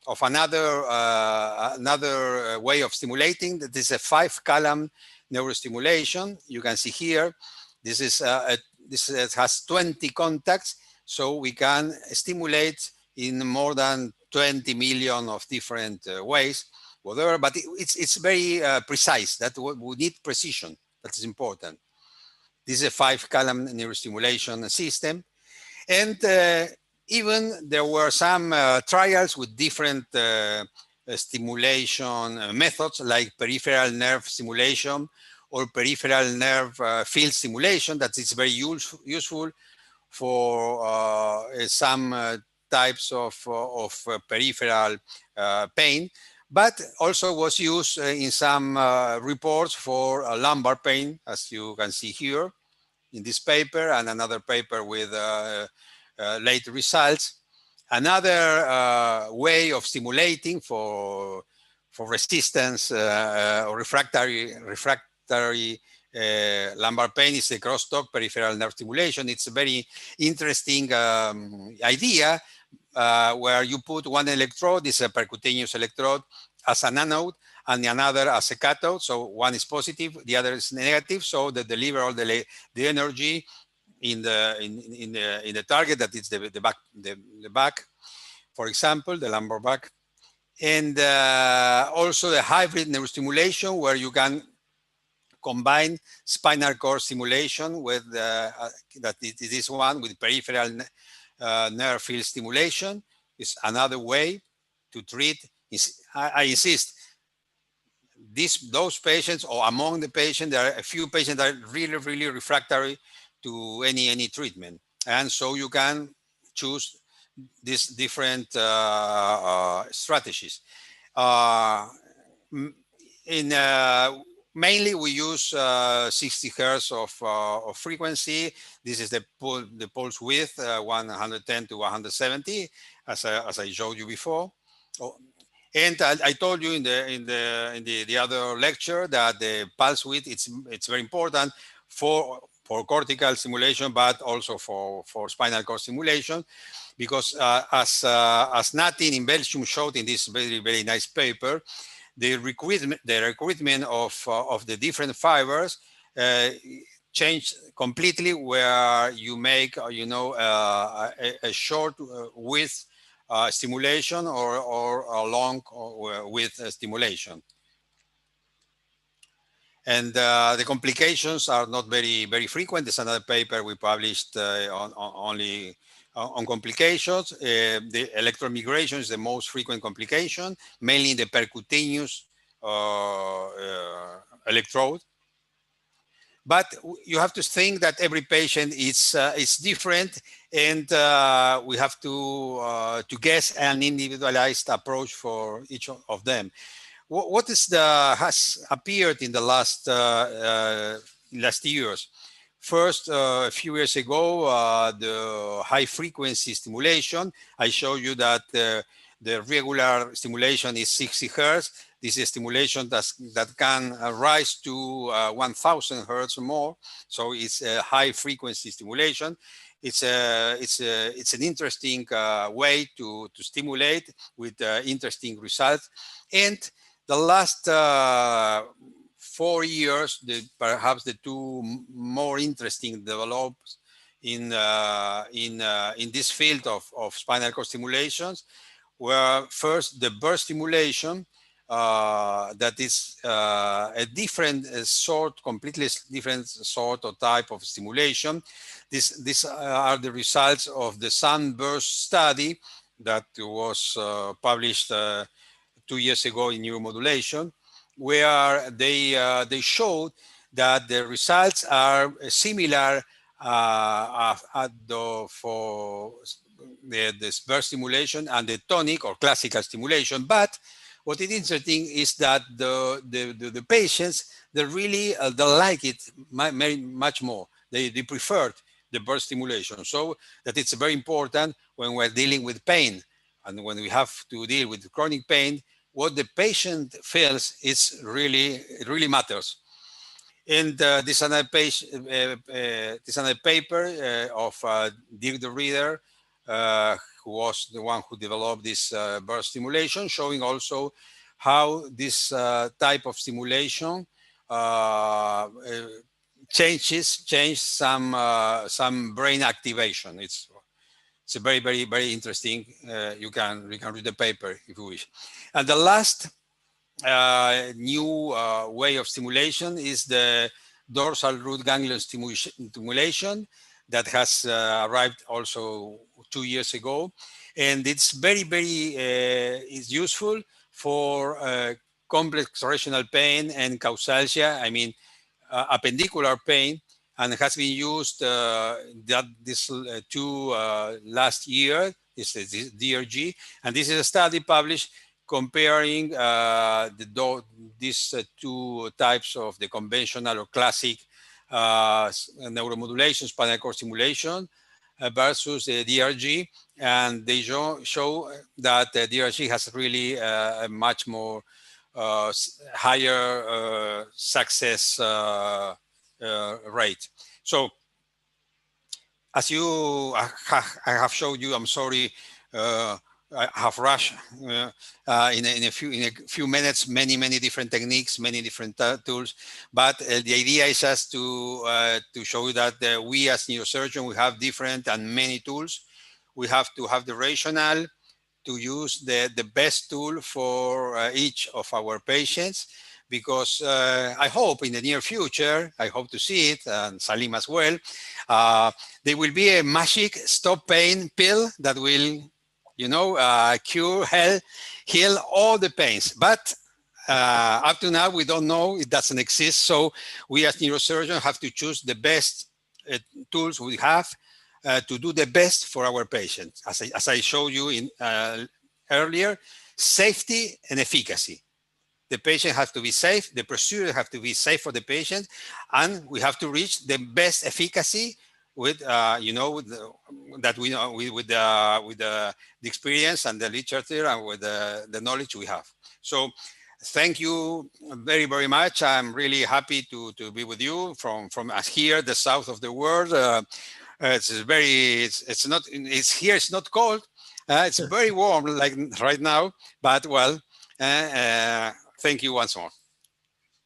of another way of stimulating. That is a 5-column neurostimulation. You can see here, this has 20 contacts, so we can stimulate in more than 20 million of different ways, whatever. But it's very precise. That we need precision. That is important. This is a 5-column neurostimulation system, and even there were some trials with different stimulation methods, like peripheral nerve stimulation or peripheral nerve field stimulation. That is very useful for some types of peripheral pain, but also was used in some reports for lumbar pain, as you can see here in this paper, and another paper with late results. Another way of stimulating for resistance or refractory lumbar pain is the crosstalk peripheral nerve stimulation. It's a very interesting idea where you put one electrode, this is a percutaneous electrode, as an anode, and the other as a cathode. So one is positive, the other is negative. So they deliver all the energy in the target, that is the back, for example, the lumbar back. And also the hybrid neurostimulation, where you can combine spinal cord stimulation with this one with peripheral nerve field stimulation. Is another way to treat. I insist, those patients, or among the patients, there are a few patients that are really refractory to any treatment, and so you can choose these different strategies. Mainly we use 60 hertz of frequency. This is the pulse width, 110 to 170, as I showed you before. And I told you in the other lecture that the pulse width, it's very important for cortical stimulation, but also for spinal cord stimulation, because as Natin in Belgium showed in this very nice paper, the recruitment of the different fibers changed completely, where you make a short width stimulation or a long width stimulation. And the complications are not very frequent. There's another paper we published only on complications. The electromigration is the most frequent complication, mainly in the percutaneous electrode. But you have to think that every patient is different, and we have to guess an individualized approach for each of them. What has appeared in the last years? First, a few years ago, the high frequency stimulation. I show you that The regular stimulation is 60 hertz. This is stimulation that can rise to 1000 hertz or more. So it's a high frequency stimulation. It's an interesting way to stimulate with interesting results. And the last 4 years, perhaps the two more interesting develops in this field of spinal cord stimulations were first the burst stimulation, that is a different sort, completely different sort or type of stimulation. These are the results of the sunburst study that was published 2 years ago in Neuromodulation, where they showed that the results are similar for the burst stimulation and the tonic or classical stimulation. But what is interesting is that the patients, they really they like it much more. They preferred the burst stimulation. So that it's very important when we're dealing with pain, and when we have to deal with chronic pain, what the patient feels is it really matters. And this another paper of Dirk de Ridder, who was the one who developed this burst stimulation, showing also how this type of stimulation change some brain activation. It's a very, very, very interesting. You can read the paper if you wish. And the last new way of stimulation is the dorsal root ganglion stimulation that has arrived also 2 years ago. And it's very, very is useful for complex regional pain and causalgia, I mean, appendicular pain, and has been used last year, this DRG, and this is a study published comparing these two types of the conventional or classic neuromodulation, spinal cord stimulation versus the DRG, and they show that the DRG has really a much more higher success rate. So, as I have showed you, I'm sorry, I have rushed in a few minutes, many different techniques, many different tools. But the idea is just to show you that we as neurosurgeons, we have different and many tools. We have to have the rationale to use the best tool for each of our patients, because I hope in the near future, I hope to see it, and Salim as well, there will be a magic stop pain pill that will, cure, heal all the pains. But up to now, we don't know, it doesn't exist. So we as neurosurgeons have to choose the best tools we have to do the best for our patients. As I showed you earlier, safety and efficacy. The patient has to be safe, the procedure has to be safe for the patient, and we have to reach the best efficacy with, that we know with the experience and the literature and with the knowledge we have. So thank you very, very much. I'm really happy to be with you from us here, the south of the world. It's not cold. It's very warm, like right now, but well, thank you once more.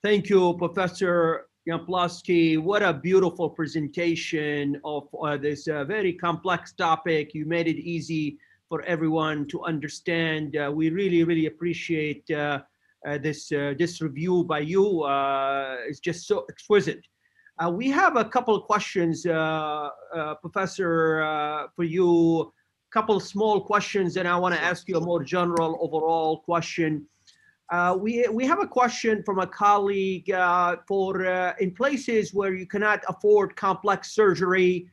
Thank you, Professor Yampolsky. What a beautiful presentation of this very complex topic. You made it easy for everyone to understand. We really, really appreciate this review by you. It's just so exquisite. We have a couple of questions, Professor, for you. A couple of small questions, and I want to ask you a more general overall question. We have a question from a colleague in places where you cannot afford complex surgery.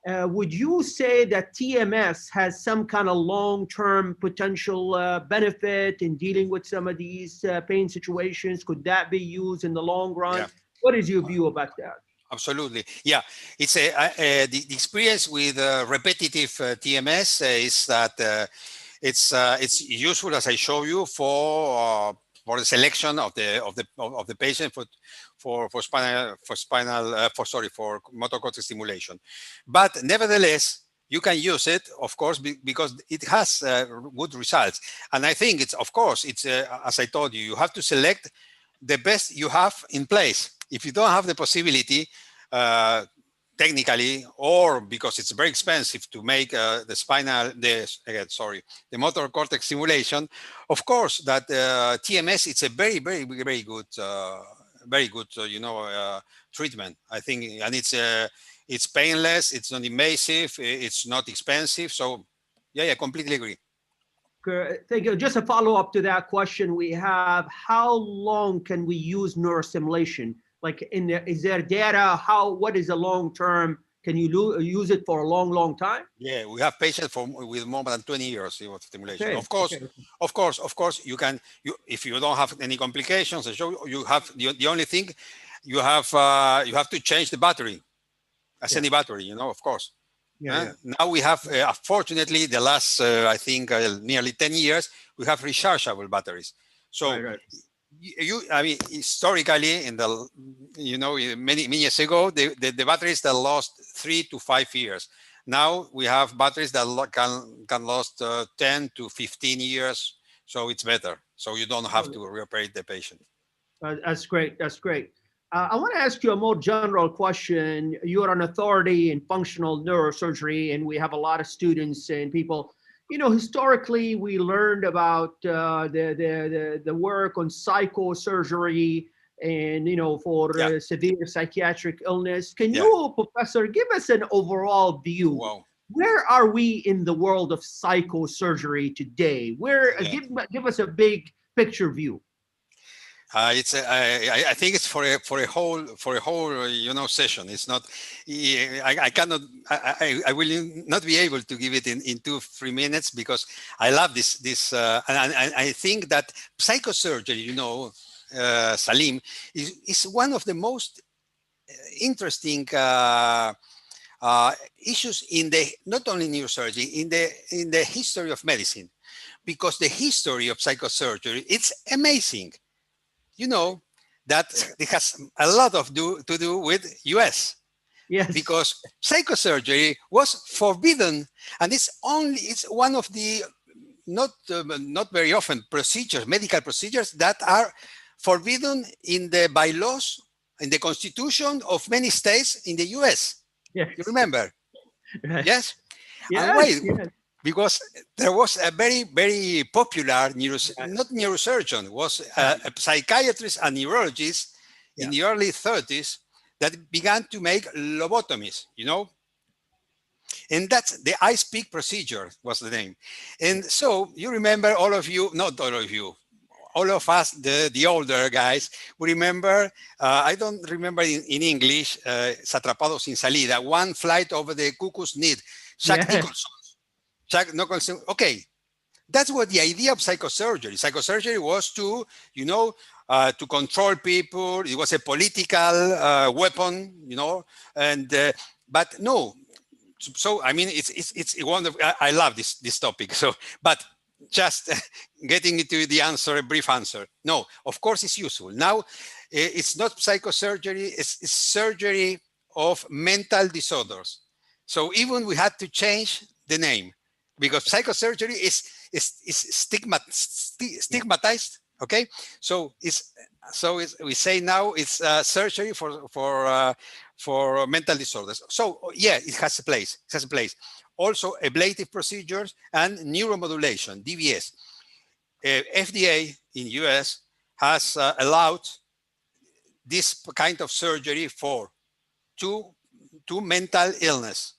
Would you say that TMS has some kind of long-term potential benefit in dealing with some of these pain situations? Could that be used in the long run? Yeah. What is your view about that? Absolutely. Yeah, it's the experience with repetitive TMS is that it's useful, as I show you, for the selection of the patient for motor cortex stimulation. But nevertheless, you can use it, of course, because it has good results. And I think it's, of course, it's as I told you, you have to select the best you have in place. If you don't have the possibility, technically, or because it's very expensive to make the motor cortex stimulation, of course, that TMS, it's a very good, treatment, I think, and it's painless, it's non-invasive, it's not expensive. So, yeah, completely agree. Thank you. Just a follow-up to that question we have, how long can we use neurostimulation? Like, is there data? What is the long term? Can you use it for a long time? Yeah, we have patients with more than 20 years of stimulation. Okay. Of course, you can. If you don't have any complications, you have the only thing you have to change the battery, as any battery, of course. Yeah. Now we have, fortunately, the last I think nearly 10 years, we have rechargeable batteries. So. Right. I mean, historically, in the many years ago, the batteries that lost 3 to 5 years. Now we have batteries that can last 10 to 15 years. So it's better. So you don't have to reoperate the patient. That's great. That's great. I want to ask you a more general question. You are an authority in functional neurosurgery, and we have a lot of students and people. Historically, we learned about the work on psychosurgery and, for severe psychiatric illness. Can you, Professor, give us an overall view? Wow. Where are we in the world of psychosurgery today? Give us a big picture view. I think it's for a whole session. It's not. I cannot. I will not be able to give it in 2-3 minutes because I love this. And I think that psychosurgery, Salim, is one of the most interesting issues in not only neurosurgery, in the history of medicine, because the history of psychosurgery, it's amazing. That it has a lot to do with US. Yes. Because psychosurgery was forbidden, and it's one of the not very often medical procedures that are forbidden in the bylaws, in the constitution of many states in the US. Yes. You remember? Right. Yes? Yes. Because there was a very popular not neurosurgeon, was a psychiatrist and neurologist in the early 30s that began to make lobotomies, and that's the ice pick procedure was the name. And so you remember, all of you, not all of you, all of us, the older guys, we remember, I don't remember in English, Atrapados sin Salida, One Flight Over the Cuckoo's Nest, Jack Nicholson. Okay, that's what the idea of psychosurgery. Psychosurgery was to, to control people. It was a political weapon, and but no. So I mean, it's wonderful. I love this topic. So, but just getting into the answer, a brief answer. No, of course it's useful. Now, it's not psychosurgery. It's surgery of mental disorders. So even we had to change the name, because psychosurgery is stigmatized. Okay, so we say now it's surgery for mental disorders. So it has a place. It has a place. Also, ablative procedures and neuromodulation, DBS. FDA in US has allowed this kind of surgery for two mental illness: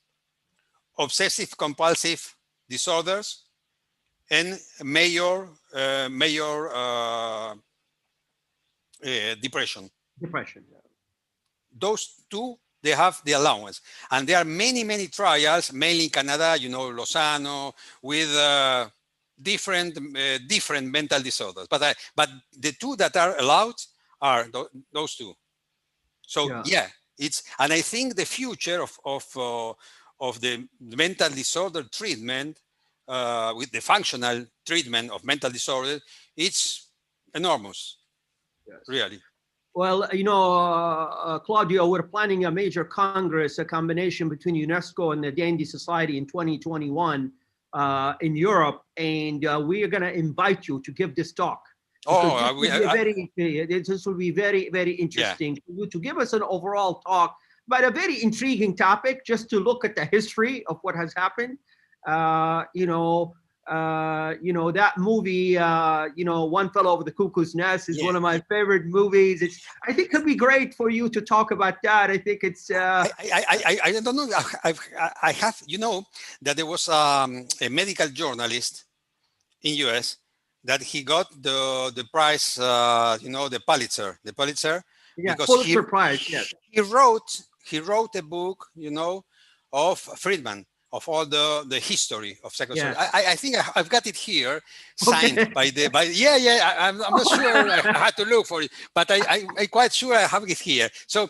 obsessive compulsive disorders and major depression. Those two, they have the allowance, and there are many trials, mainly in Canada, Lozano, with different mental disorders. But the two that are allowed are those two. So and I think the future of the mental disorder treatment with the functional treatment of mental disorder, it's enormous, Yes. really. Well, you know, Claudio, we're planning a major congress, a combination between UNESCO and the Dandy Society in 2021 in Europe, and we are going to invite you to give this talk. Oh, This will be very, very interesting for you to give us an overall talk, but a very intriguing topic, just to look at the history of what has happened. You know, that movie, One Fell Over the Cuckoo's Nest is one of my favorite movies. I think it'd be great for you to talk about that. I think it's. I don't know. I have, you know, that there was a medical journalist in US that he got the prize, you know, the Pulitzer, because Pulitzer Prize. Yes. He wrote a book, you know, of Friedman, of all the history of psychosurgery. Yes. I think I've got it here, signed by I'm not sure. I had to look for it, but I'm quite sure I have it here. So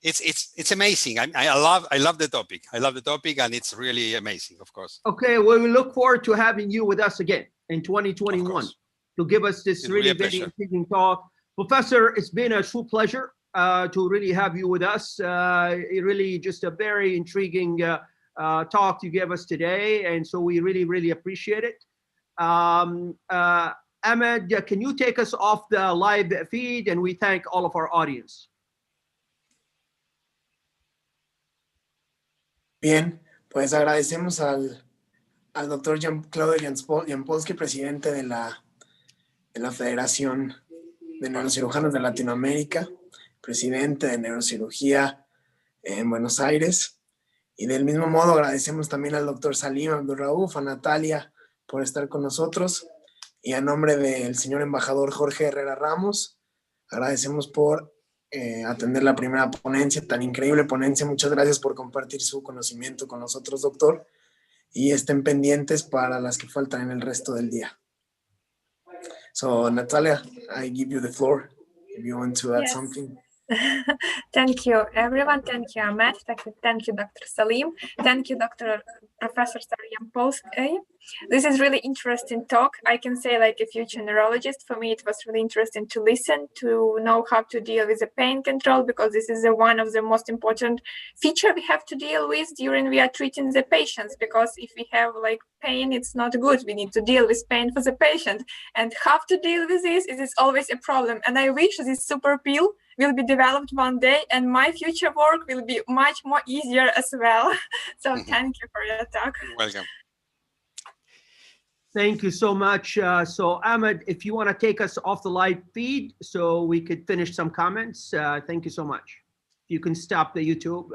it's amazing. I love the topic. I love the topic, and it's really amazing, of course. Okay, well, we look forward to having you with us again in 2021 to give us this really very intriguing talk. Professor, it's been a true pleasure to really have you with us. Really just a very intriguing talk you gave us today, and so we really, really appreciate it. Ahmed, can you take us off the live feed, and we thank all of our audience. Bien, pues agradecemos al doctor Claudio Yampolsky, presidente de la Federación de Neurocirujanos de Latinoamérica, presidente de Neurocirugía en Buenos Aires. Y del mismo modo agradecemos también al doctor Salim Abdurrauf, a Natalia por estar con nosotros. Y a nombre del señor embajador Jorge Herrera Ramos, agradecemos por atender la primera ponencia, tan increíble ponencia. Muchas gracias por compartir su conocimiento con nosotros, doctor. Y estén pendientes para las que faltan en el resto del día. So, Natalia, I give you the floor if you want to add something. Thank you, everyone. Thank you, Ahmed. Thank you, Dr. Salim. Thank you, Professor Yampolsky. This is really interesting talk. I can say, like a future neurologist, for me, it was really interesting to listen, to know how to deal with the pain control, because this is one of the most important feature we have to deal with during we are treating the patients. Because if we have like pain, it's not good. We need to deal with pain for the patient, and how to deal with this is always a problem. And I wish this super pill will be developed one day, and my future work will be much more easier as well. So thank you for your talk. Welcome. Thank you so much. So Ahmed, if you want to take us off the live feed so we could finish some comments, thank you so much. You can stop the YouTube.